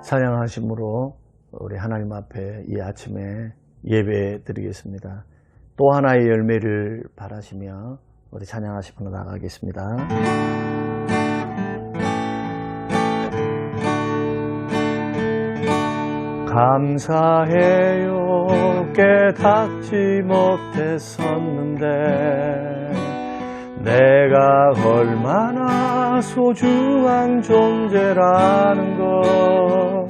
찬양하심으로 우리 하나님 앞에 이 아침에 예배 드리겠습니다. 또 하나의 열매를 바라시며 우리 찬양하심으로 나가겠습니다. 감사해요. 깨닫지 못했었는데 내가 얼마나 소중한 존재라는 것,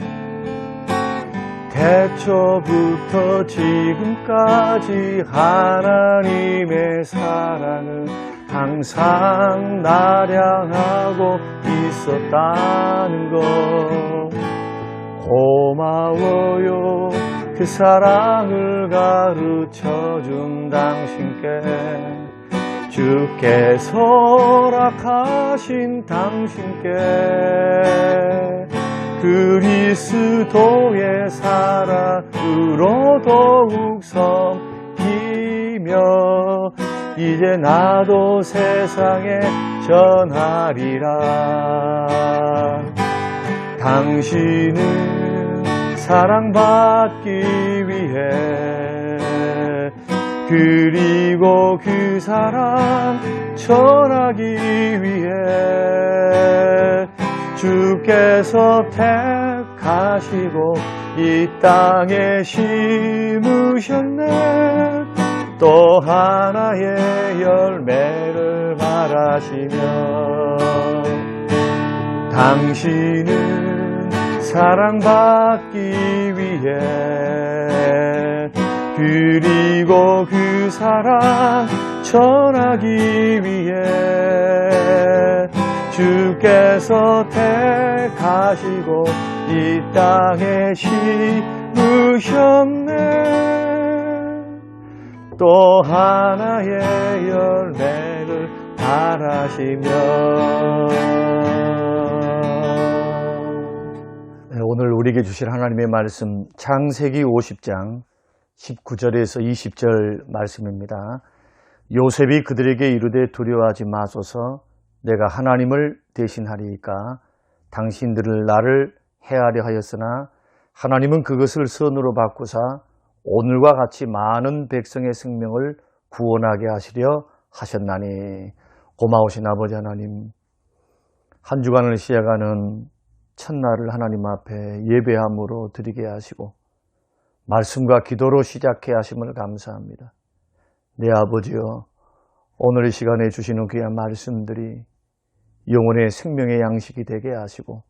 태초부터 지금까지 하나님의 사랑은 항상 나를 향하고 있었다는 것, 고마워요. 그 사랑을 가르쳐준 당신께, 주께서 허락하신 당신께, 그리스도의 사랑으로 더욱 섬기며 이제 나도 세상에 전하리라. 당신은 사랑받기 위해, 그리고 그 사랑 전하기 위해 주께서 택하시고 이 땅에 심으셨네. 또 하나의 열매를 바라시며, 당신은 사랑받기 위해, 그리고 그 사랑 전하기 위해 주께서 택하시고 이 땅에 심으셨네. 또 하나의 열매를 바라시며. 오늘 우리에게 주실 하나님의 말씀, 창세기 50장 19절에서 20절 말씀입니다. 요셉이 그들에게 이르되 두려워하지 마소서, 내가 하나님을 대신하리이까. 당신들을 나를 해하려 하였으나 하나님은 그것을 선으로 바꾸사 오늘과 같이 많은 백성의 생명을 구원하게 하시려 하셨나니. 고마우신 아버지 하나님, 한 주간을 시작하는 첫날을 하나님 앞에 예배함으로 드리게 하시고 말씀과 기도로 시작해 하심을 감사합니다. 내 아버지여, 오늘 이 시간에 주시는 귀한 말씀들이 영혼의 생명의 양식이 되게 하시고,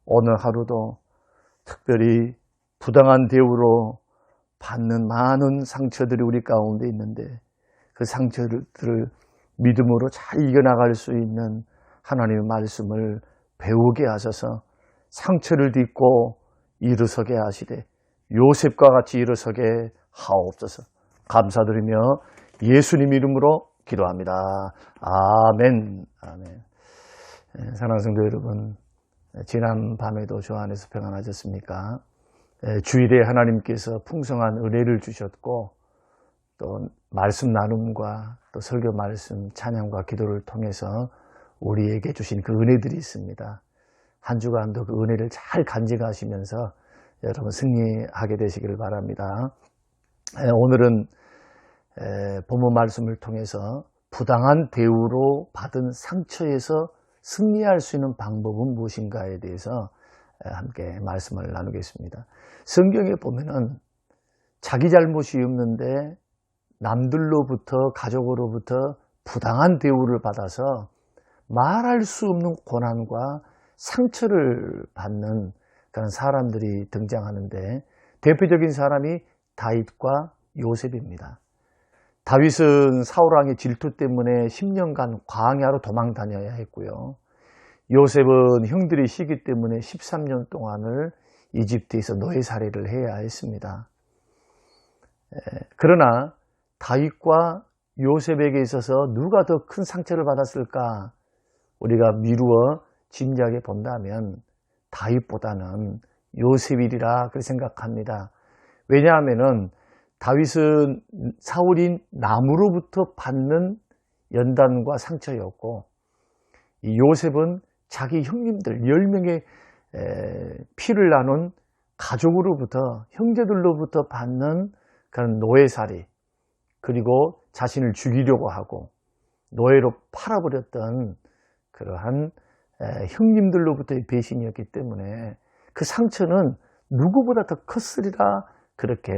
오늘 하루도 특별히 부당한 대우로 받는 많은 상처들이 우리 가운데 있는데 그 상처들을 믿음으로 잘 이겨나갈 수 있는 하나님의 말씀을 배우게 하셔서 상처를 딛고 일어서게 하시되 요셉과 같이 일어서게 하옵소서. 감사드리며 예수님 이름으로 기도합니다. 아멘. 아멘. 사랑하는 성도 여러분, 지난 밤에도 주 안에서 평안하셨습니까? 주일에 하나님께서 풍성한 은혜를 주셨고, 또 말씀 나눔과 또 설교 말씀, 찬양과 기도를 통해서 우리에게 주신 그 은혜들이 있습니다. 한 주간도 그 은혜를 잘 간직하시면서 여러분 승리하게 되시기를 바랍니다. 오늘은 본문 말씀을 통해서 부당한 대우로 받은 상처에서 승리할 수 있는 방법은 무엇인가에 대해서 함께 말씀을 나누겠습니다. 성경에 보면은 자기 잘못이 없는데 남들로부터, 가족으로부터 부당한 대우를 받아서 말할 수 없는 고난과 상처를 받는 그런 사람들이 등장하는데, 대표적인 사람이 다윗과 요셉입니다. 다윗은 사울왕의 질투 때문에 10년간 광야로 도망 다녀야 했고요. 요셉은 형들이 시기 때문에 13년 동안을 이집트에서 노예살이를 해야 했습니다. 그러나 다윗과 요셉에게 있어서 누가 더 큰 상처를 받았을까? 우리가 미루어 짐작해 본다면 다윗보다는 요셉이리라 그렇게 생각합니다. 왜냐하면은 다윗은 사울인 나무로부터 받는 연단과 상처였고, 이 요셉은 자기 형님들 10명의 피를 나눈 가족으로부터, 형제들로부터 받는 그런 노예살이, 그리고 자신을 죽이려고 하고 노예로 팔아버렸던 그러한 형님들로부터의 배신이었기 때문에 그 상처는 누구보다 더 컸으리라, 그렇게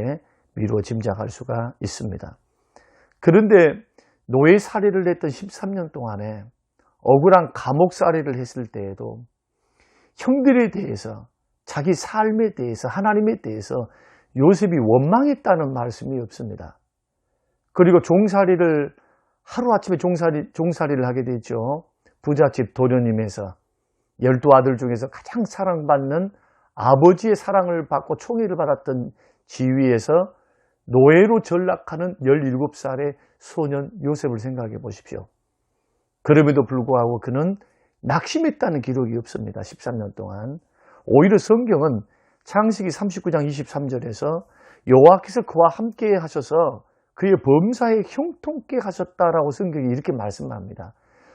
미루어 짐작할 수가 있습니다. 그런데 노예살이를 했던 13년 동안에 억울한 감옥살이를 했을 때에도 형들에 대해서, 자기 삶에 대해서, 하나님에 대해서 요셉이 원망했다는 말씀이 없습니다. 그리고 종살이를, 하루아침에 종살이를 하게 되죠. 부잣집 도련님에서 12아들 중에서 가장 사랑받는, 아버지의 사랑을 받고 총애를 받았던 지위에서 노예로 전락하는 17살의 소년 요셉을 생각해 보십시오. 그럼에도 불구하고 그는 낙심했다는 기록이 없습니다. 13년 동안. 오히려 성경은 창세기 39장 23절에서 여호와께서 그와 함께 하셔서 그의 범사에 형통케 하셨다라고 성경이 이렇게 말씀합니다.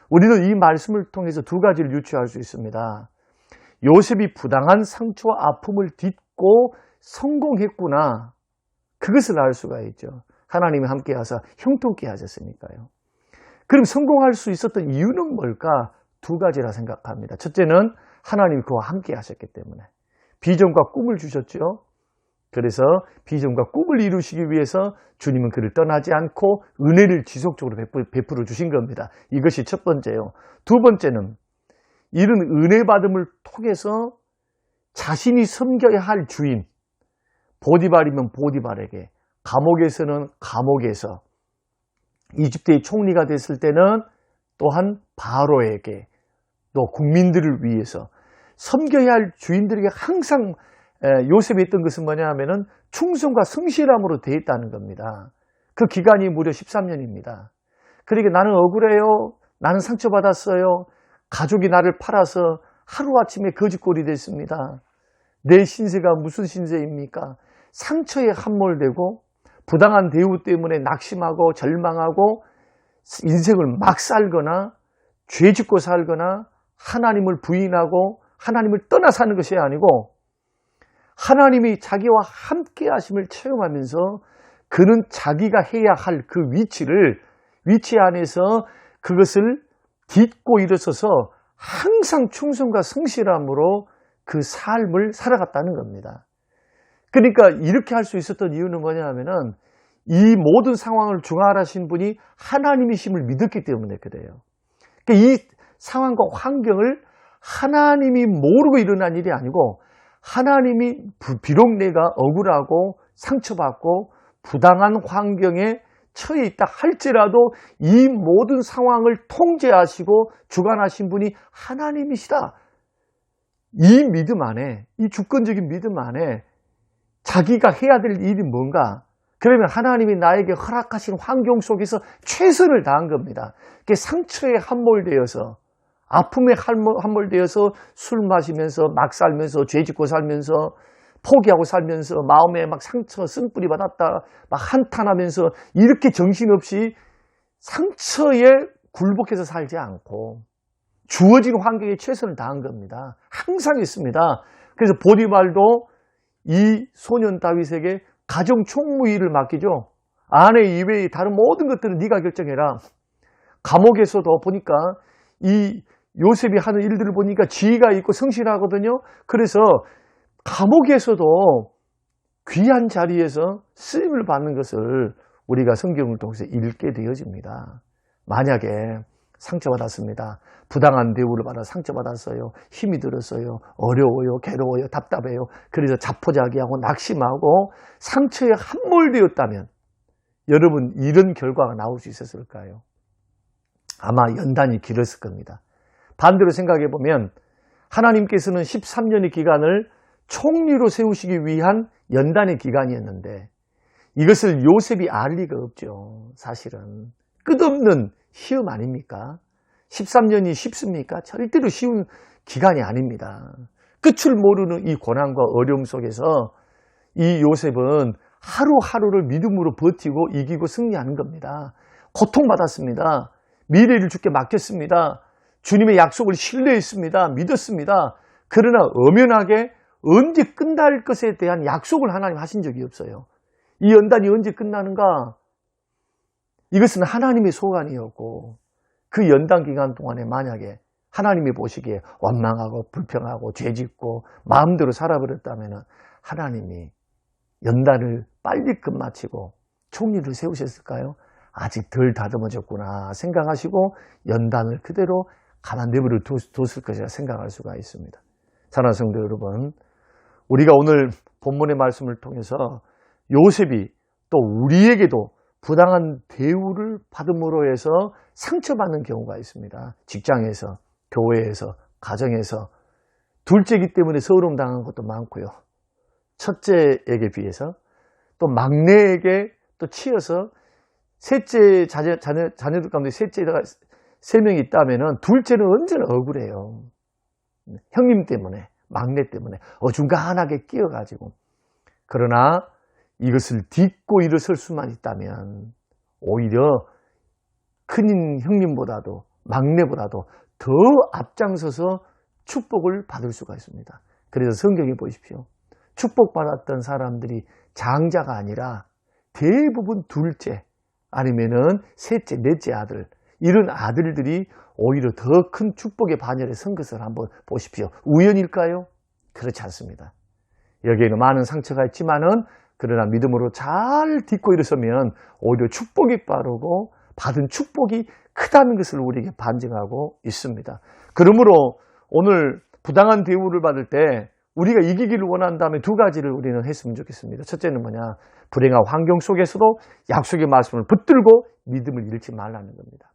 우리는 이 말씀을 통해서 두 가지를 유추할 수 있습니다. 요셉이 부당한 상처와 아픔을 딛고 성공했구나, 그것을 알 수가 있죠. 하나님이 함께 하사 형통케 하셨으니까요. 그럼 성공할 수 있었던 이유는 뭘까? 두 가지라 생각합니다. 첫째는 하나님이 그와 함께 하셨기 때문에 비전과 꿈을 주셨죠. 그래서 비전과 꿈을 이루시기 위해서 주님은 그를 떠나지 않고 은혜를 지속적으로 베풀어 주신 겁니다. 이것이 첫 번째요. 두 번째는 이런 은혜 받음을 통해서 자신이 섬겨야 할 주인, 보디발이면 보디발에게, 감옥에서는 감옥에서, 이집트의 총리가 됐을 때는 또한 바로에게, 또 국민들을 위해서 섬겨야 할 주인들에게 항상 요셉이 했던 것은 뭐냐 하면은 충성과 성실함으로 되어 있다는 겁니다. 그 기간이 무려 13년입니다. 그러니까 나는 억울해요. 나는 상처받았어요. 가족이 나를 팔아서 하루아침에 거지꼴이 됐습니다. 내 신세가 무슨 신세입니까? 상처에 함몰되고 부당한 대우 때문에 낙심하고 절망하고 인생을 막 살거나 죄 짓고 살거나 하나님을 부인하고 하나님을 떠나 사는 것이 아니고 하나님이 자기와 함께 하심을 체험하면서 그는 자기가 해야 할 그 위치 안에서 그것을 딛고 일어서서 항상 충성과 성실함으로 그 삶을 살아갔다는 겁니다. 그러니까 이렇게 할 수 있었던 이유는 뭐냐 하면은 이 모든 상황을 중화하신 분이 하나님이심을 믿었기 때문에 그래요. 그러니까 이 상황과 환경을 하나님이 모르고 일어난 일이 아니고 하나님이 비록 내가 억울하고 상처받고 부당한 환경에 처해 있다 할지라도 이 모든 상황을 통제하시고 주관하신 분이 하나님이시다. 이 믿음 안에, 이 주권적인 믿음 안에 자기가 해야 될 일이 뭔가? 그러면 하나님이 나에게 허락하신 환경 속에서 최선을 다한 겁니다. 그게 상처에 함몰되어서, 아픔에 함몰되어서 술 마시면서 막 살면서 죄 짓고 살면서 포기하고 살면서 마음에 막 상처 쓴뿌리 받았다 막 한탄하면서 이렇게 정신없이 상처에 굴복해서 살지 않고 주어진 환경에 최선을 다한 겁니다. 항상 있습니다. 그래서 보디발도 이 소년 다윗에게 가정 총무일을 맡기죠. 아내 이외의 다른 모든 것들은 네가 결정해라. 감옥에서도 보니까 이 요셉이 하는 일들을 보니까 지혜가 있고 성실하거든요. 그래서 감옥에서도 귀한 자리에서 쓰임을 받는 것을 우리가 성경을 통해서 읽게 되어집니다. 만약에 상처받았습니다. 부당한 대우를 받아 상처받았어요. 힘이 들었어요. 어려워요. 괴로워요. 답답해요. 그래서 자포자기하고 낙심하고 상처에 함몰되었다면 여러분 이런 결과가 나올 수 있었을까요? 아마 연단이 길었을 겁니다. 반대로 생각해 보면 하나님께서는 13년의 기간을 총리로 세우시기 위한 연단의 기간이었는데 이것을 요셉이 알 리가 없죠. 사실은 끝없는 시험 아닙니까? 13년이 쉽습니까? 절대로 쉬운 기간이 아닙니다. 끝을 모르는 이 고난과 어려움 속에서 이 요셉은 하루하루를 믿음으로 버티고 이기고 승리하는 겁니다. 고통받았습니다. 미래를 주께 맡겼습니다. 주님의 약속을 신뢰했습니다. 믿었습니다. 그러나 엄연하게 언제 끝날 것에 대한 약속을 하나님 하신 적이 없어요. 이 연단이 언제 끝나는가? 이것은 하나님의 소관이었고, 그 연단 기간 동안에 만약에 하나님이 보시기에 원망하고 불평하고 죄짓고 마음대로 살아버렸다면 하나님이 연단을 빨리 끝마치고 총리를 세우셨을까요? 아직 덜 다듬어졌구나 생각하시고 연단을 그대로 가만 내버려 뒀을 것이라 생각할 수가 있습니다. 사랑하는 성도 여러분, 우리가 오늘 본문의 말씀을 통해서 요셉이 또 우리에게도 부당한 대우를 받음으로 해서 상처받는 경우가 있습니다. 직장에서, 교회에서, 가정에서. 둘째이기 때문에 서러움 당한 것도 많고요. 첫째에게 비해서 또 막내에게 또 치여서 셋째 자녀들 가운데 셋째가 3명이 있다면 둘째는 언제나 억울해요. 형님 때문에, 막내 때문에 어중간하게 끼어가지고. 그러나 이것을 딛고 일어설 수만 있다면 오히려 큰 형님보다도 막내보다도 더 앞장서서 축복을 받을 수가 있습니다. 그래서 성경에 보십시오. 축복받았던 사람들이 장자가 아니라 대부분 둘째 아니면은 셋째, 넷째 아들, 이런 아들들이 오히려 더 큰 축복의 반열에 선 것을 한번 보십시오. 우연일까요? 그렇지 않습니다. 여기에는 많은 상처가 있지만은 그러나 믿음으로 잘 딛고 일어서면 오히려 축복이 빠르고 받은 축복이 크다는 것을 우리에게 반증하고 있습니다. 그러므로 오늘 부당한 대우를 받을 때 우리가 이기기를 원한다면 2가지를 우리는 했으면 좋겠습니다. 첫째는 뭐냐? 불행한 환경 속에서도 약속의 말씀을 붙들고 믿음을 잃지 말라는 겁니다.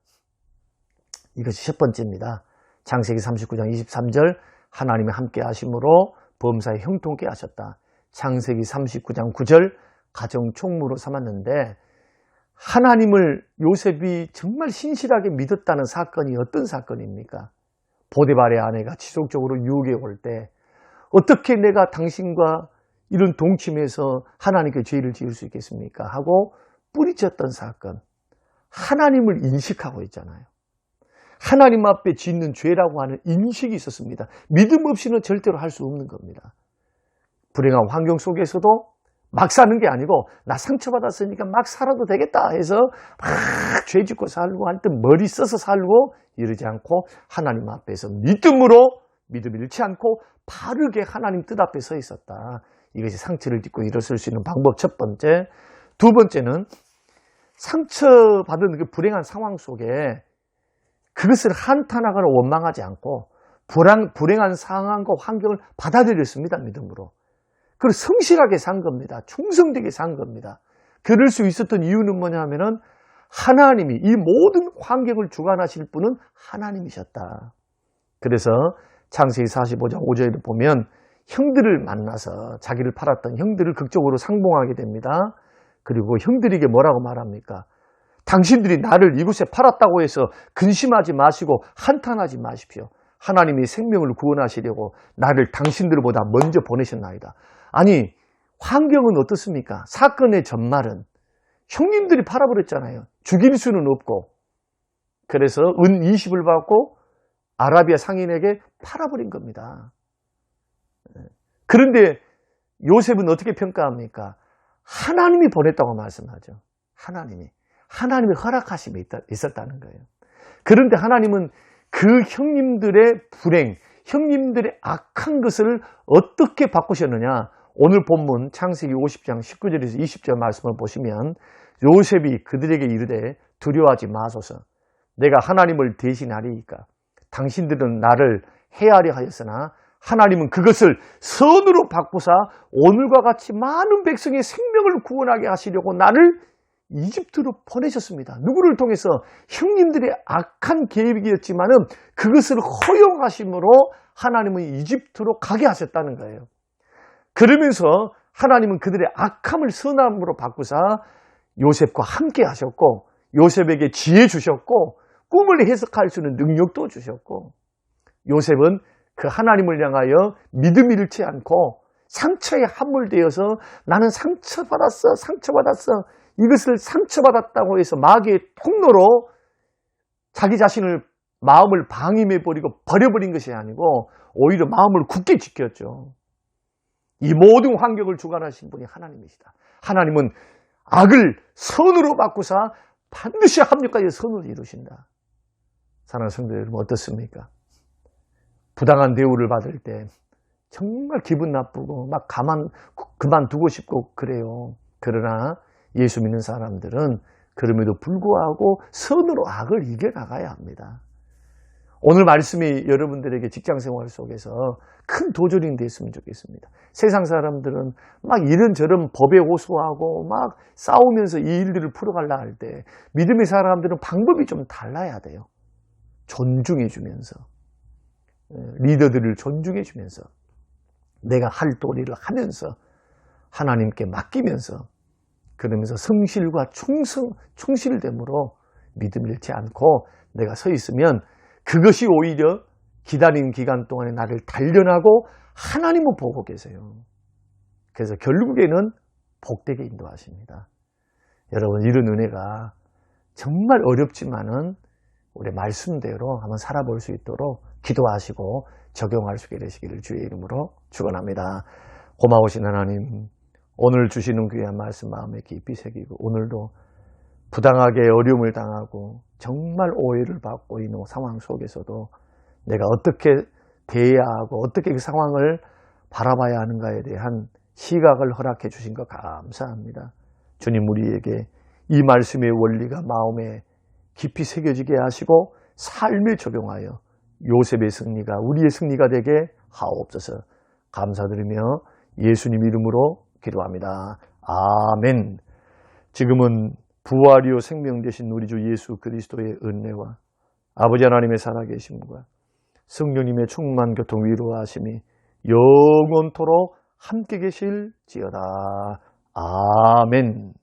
이것이 첫 번째입니다. 창세기 39장 23절 하나님이 함께 하심으로 범사에 형통케 하셨다. 창세기 39장 9절 가정 총무로 삼았는데, 하나님을 요셉이 정말 신실하게 믿었다는 사건이 어떤 사건입니까? 보디발의 아내가 지속적으로 유혹에 올 때 어떻게 내가 당신과 이런 동침해서 하나님께 죄를 지을 수 있겠습니까? 하고 뿌리쳤던 사건. 하나님을 인식하고 있잖아요. 하나님 앞에 짓는 죄라고 하는 인식이 있었습니다. 믿음 없이는 절대로 할 수 없는 겁니다. 불행한 환경 속에서도 막 사는 게 아니고 나 상처받았으니까 막 살아도 되겠다 해서 막 죄짓고 살고 할 때 머리 써서 살고 이러지 않고 하나님 앞에서 믿음으로 믿음 잃지 않고 바르게 하나님 뜻 앞에 서 있었다. 이것이 상처를 딛고 일어설 수 있는 방법 첫 번째. 두 번째는 상처받은 그 불행한 상황 속에 그것을 한탄하거나 원망하지 않고 불행한 상황과 환경을 받아들였습니다. 믿음으로. 그리고 성실하게 산 겁니다. 충성되게 산 겁니다. 그럴 수 있었던 이유는 뭐냐면은 하나님이 이 모든 환경을 주관하실 분은 하나님이셨다. 그래서 창세기 45장 5절에 보면 형들을 만나서 자기를 팔았던 형들을 극적으로 상봉하게 됩니다. 그리고 형들에게 뭐라고 말합니까? 당신들이 나를 이곳에 팔았다고 해서 근심하지 마시고 한탄하지 마십시오. 하나님이 생명을 구원하시려고 나를 당신들보다 먼저 보내셨나이다. 아니, 환경은 어떻습니까? 사건의 전말은 형님들이 팔아버렸잖아요. 죽일 수는 없고. 그래서 은 20을 받고 아라비아 상인에게 팔아버린 겁니다. 그런데 요셉은 어떻게 평가합니까? 하나님이 보냈다고 말씀하죠. 하나님의 허락하심이 있었다는 거예요. 그런데 하나님은 그 형님들의 불행, 형님들의 악한 것을 어떻게 바꾸셨느냐? 오늘 본문 창세기 50장 19절에서 20절 말씀을 보시면 요셉이 그들에게 이르되 두려워하지 마소서. 내가 하나님을 대신하리이까. 당신들은 나를 해하려 하였으나 하나님은 그것을 선으로 바꾸사 오늘과 같이 많은 백성의 생명을 구원하게 하시려고 나를 이집트로 보내셨습니다. 누구를 통해서? 형님들의 악한 계획이었지만은 그것을 허용하심으로 하나님은 이집트로 가게 하셨다는 거예요. 그러면서 하나님은 그들의 악함을 선함으로 바꾸사 요셉과 함께 하셨고 요셉에게 지혜 주셨고 꿈을 해석할 수 있는 능력도 주셨고 요셉은 그 하나님을 향하여 믿음 잃지 않고 상처에 함몰되어서 나는 상처받았어. 이것을 상처받았다고 해서 마귀의 통로로 자기 자신을 마음을 방임해버리고 버려버린 것이 아니고 오히려 마음을 굳게 지켰죠. 이 모든 환경을 주관하신 분이 하나님이시다. 하나님은 악을 선으로 바꾸사 반드시 합력하여 선으로 이루신다. 사랑하는 성도 여러분, 어떻습니까? 부당한 대우를 받을 때 정말 기분 나쁘고 막 그만두고 싶고 그래요. 그러나 예수 믿는 사람들은 그럼에도 불구하고 선으로 악을 이겨나가야 합니다. 오늘 말씀이 여러분들에게 직장생활 속에서 큰 도전이 됐으면 좋겠습니다. 세상 사람들은 막 이런저런 법에 호소하고 막 싸우면서 이 일들을 풀어가려 할 때 믿음의 사람들은 방법이 좀 달라야 돼요. 존중해주면서, 리더들을 존중해주면서, 내가 할 도리를 하면서 하나님께 맡기면서, 그러면서 성실과 충실됨으로 믿음 잃지 않고 내가 서 있으면 그것이 오히려 기다린 기간 동안에 나를 단련하고 하나님은 보고 계세요. 그래서 결국에는 복되게 인도하십니다. 여러분, 이런 은혜가 정말 어렵지만은 우리 말씀대로 한번 살아볼 수 있도록 기도하시고 적용할 수 있게 되시기를 주의 이름으로 축원합니다. 고마우신 하나님, 오늘 주시는 귀한 말씀 마음에 깊이 새기고 오늘도 부당하게 어려움을 당하고 정말 오해를 받고 있는 상황 속에서도 내가 어떻게 대해야 하고 어떻게 그 상황을 바라봐야 하는가에 대한 시각을 허락해 주신 것 감사합니다. 주님, 우리에게 이 말씀의 원리가 마음에 깊이 새겨지게 하시고 삶에 적용하여 요셉의 승리가 우리의 승리가 되게 하옵소서. 감사드리며 예수님 이름으로 기도합니다. 아멘. 지금은 부활이요 생명 되신 우리 주 예수 그리스도의 은혜와 아버지 하나님의 살아계심과 성령님의 충만 교통 위로하심이 영원토록 함께 계실지어다. 아멘.